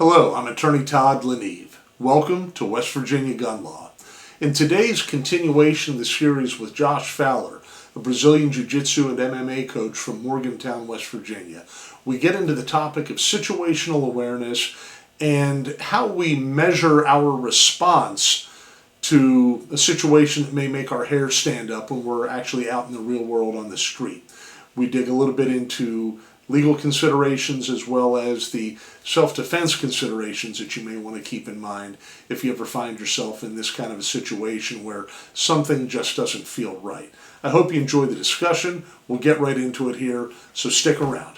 Hello, I'm Attorney Todd Leneve. Welcome to West Virginia Gun Law. In today's continuation of the series with Josh Fowler, a Brazilian Jiu-Jitsu and MMA coach from Morgantown, West Virginia, we get into the topic of situational awareness and how we measure our response to a situation that may make our hair stand up when we're actually out in the real world on the street. We dig a little bit into legal considerations as well as the self-defense considerations that you may want to keep in mind if you ever find yourself in this kind of a situation where something just doesn't feel right. I hope you enjoy the discussion. We'll get right into it here, so stick around.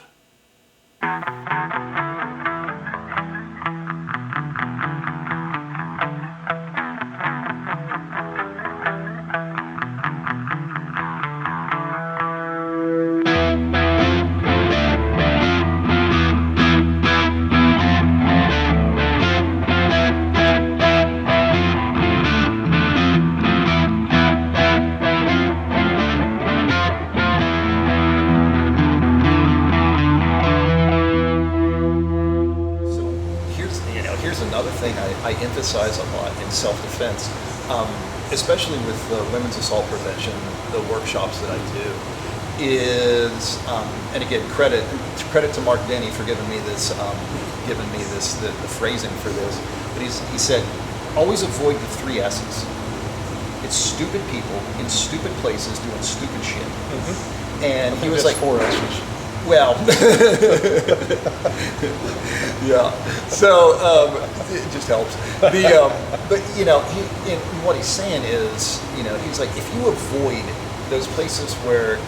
I emphasize a lot in self-defense, especially with the women's assault prevention, the workshops that I do, is, and again, credit to Mark Denny for giving me this, the phrasing for this, but he said, always avoid the 3 S's. It's stupid people in stupid places doing stupid shit. Mm-hmm. And he was like, 4 S's. Well, yeah. So it just helps. But what he's saying is, he's like, if you avoid those places where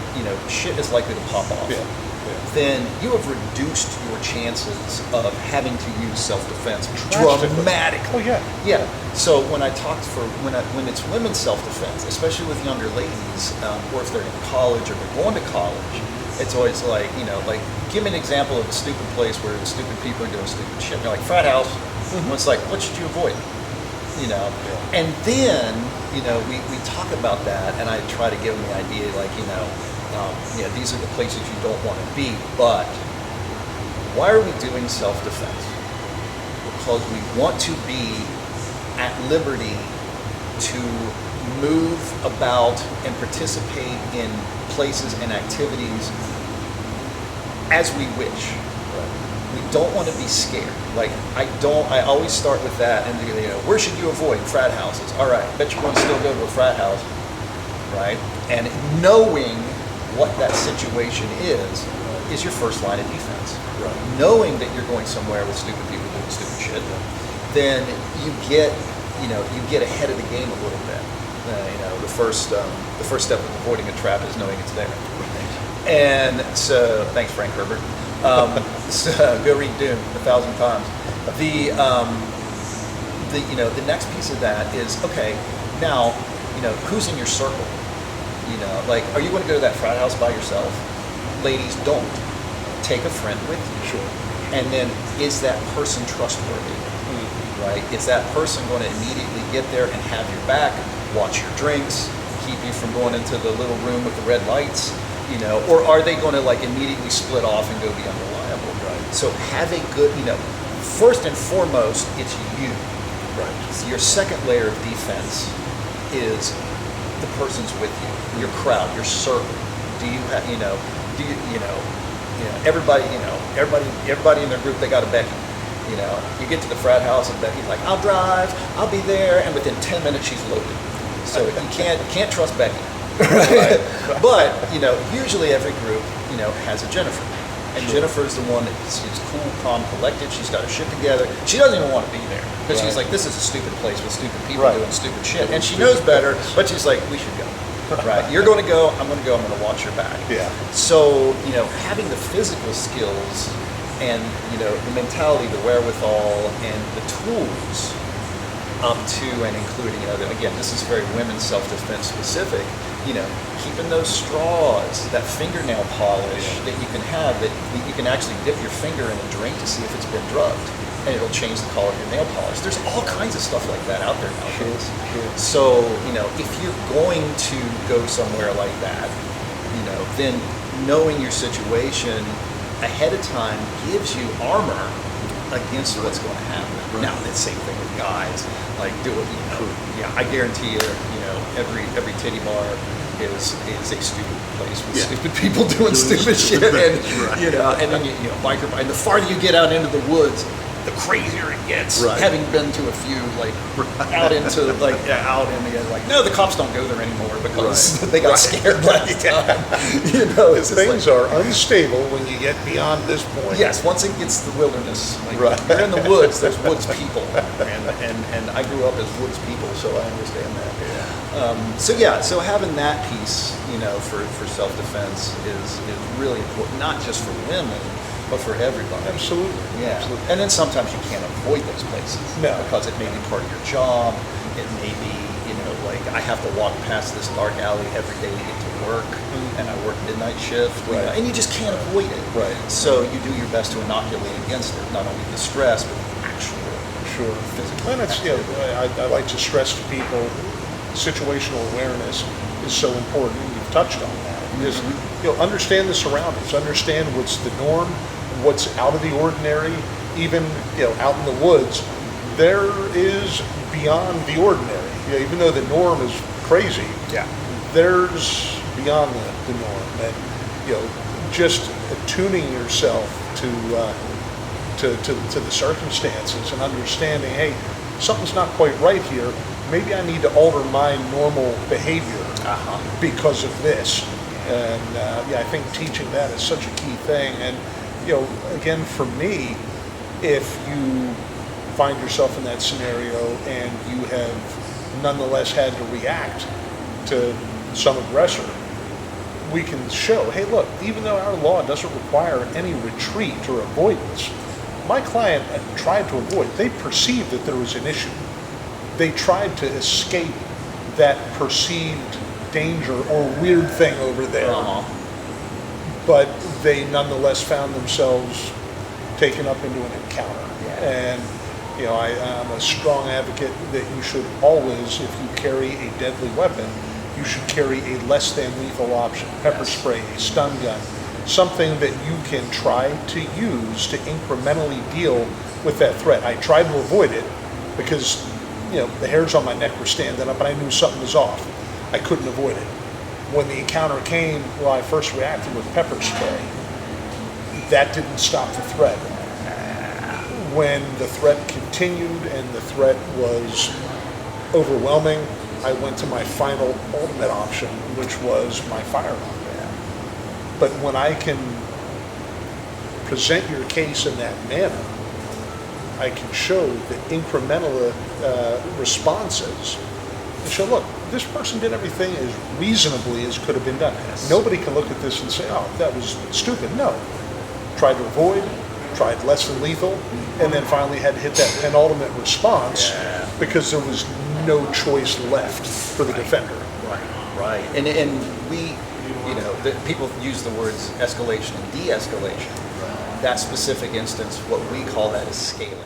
shit is likely to pop off, then you have reduced your chances of having to use self-defense dramatically. Oh yeah. Yeah. So when when it's women's self-defense, especially with younger ladies, or if they're in college or they're going to college. It's always like, give me an example of a stupid place where the stupid people are doing stupid shit. They're like, frat house. Mm-hmm. It's like, what should you avoid? Yeah. And then, we talk about that, and I try to give them the idea, these are the places you don't want to be, but why are we doing self-defense? Because we want to be at liberty to move about and participate in places and activities as we wish. Right. We don't want to be scared. I always start with that, and where should you avoid? Frat houses. All right, bet you're going to still go to a frat house, right? And knowing what that situation is your first line of defense. Right. Knowing that you're going somewhere with stupid people doing stupid shit, then you get ahead of the game a little bit. The first step of avoiding a trap is knowing it's there. And so, thanks, Frank Herbert. So go read Doom 1,000 times. The next piece of that is, okay, now, who's in your circle? Are you going to go to that frat house by yourself? Ladies, don't. Take a friend with you. Sure. And then, is that person trustworthy? Mm-hmm. Right? Is that person going to immediately get there and have your back? Watch your drinks, keep you from going into the little room with the red lights, or are they going to immediately split off and go be unreliable? Right. So have a good, first and foremost, it's you. Right. So your second layer of defense is the person's with you, your crowd, your circle. Do you have, everybody in their group, they got a Becky. You get to the frat house and Becky's like, I'll drive, I'll be there, and within 10 minutes she's loaded. So you can't trust Becky. Right? But, usually every group, has a Jennifer. And sure. Jennifer's the one she's cool, calm, collected, she's got her shit together. She doesn't even want to be there. Because she's like, this is a stupid place with stupid people doing stupid shit. And she knows better, but she's like, we should go. Right? You're going to go, I'm going to go, I'm going to watch your back. Yeah. So, having the physical skills and, the mentality, the wherewithal, and the tools up to and including, again, this is very women's self-defense specific, keeping those straws, that fingernail polish that you can have, that you can actually dip your finger in a drink to see if it's been drugged, and it'll change the color of your nail polish. There's all kinds of stuff like that out there nowadays. Sure. So, if you're going to go somewhere like that, then knowing your situation ahead of time gives you armor against what's going to happen. Right. Now, the same thing with guys. Like, yeah, I guarantee you, every titty bar is a stupid place with stupid people doing stupid shit, and right. and then biker, and the farther you get out into the woods, the crazier it gets. Right. Having been to a few, out into out in the no, the cops don't go there anymore because they got scared last time. Things are unstable when you get beyond this point. Yes, once it gets to the wilderness, Right. you're in the woods. There's woods people, and I grew up as woods people, so I understand that. So having that piece, for self-defense is really important, not just for women, but for everybody. Absolutely. Yeah. Absolutely. And then sometimes you can't avoid those places. No. Because it may be part of your job. It may be, I have to walk past this dark alley every day to get to work, and I work midnight shift. Right. And you just can't avoid it. Right. So you do your best to inoculate against it, not only the stress, but the actual physical. And it's, I like to stress to people, situational awareness is so important. You've touched on that. Because, understand the surroundings, understand what's the norm, what's out of the ordinary. Even, out in the woods, there is beyond the ordinary. Even though the norm is crazy, there's beyond the norm. And, just attuning yourself to the circumstances and understanding, hey, something's not quite right here. Maybe I need to alter my normal behavior because of this. And I think teaching that is such a key thing. And again, for me, if you find yourself in that scenario and you have nonetheless had to react to some aggressor, we can show, hey, look, even though our law doesn't require any retreat or avoidance, my client tried to avoid. They perceived that there was an issue. They tried to escape that perceived danger or weird thing over there. But they nonetheless found themselves taken up into an encounter. And I'm a strong advocate that you should always, if you carry a deadly weapon, you should carry a less than lethal option. Pepper spray, a stun gun, something that you can try to use to incrementally deal with that threat. I tried to avoid it because the hairs on my neck were standing up and I knew something was off. I couldn't avoid it. When the encounter came, I first reacted with pepper spray. That didn't stop the threat. When the threat continued and the threat was overwhelming, I went to my final ultimate option, which was my firearm. But when I can present your case in that manner, I can show the incremental responses and show, look, this person did everything as reasonably as could have been done. Nobody can look at this and say, oh, that was stupid. No. Tried to avoid, tried less than lethal, and then finally had to hit that penultimate response because there was no choice left for the defender. Right. And we, people use the words escalation and de-escalation. That specific instance, what we call that is scaling.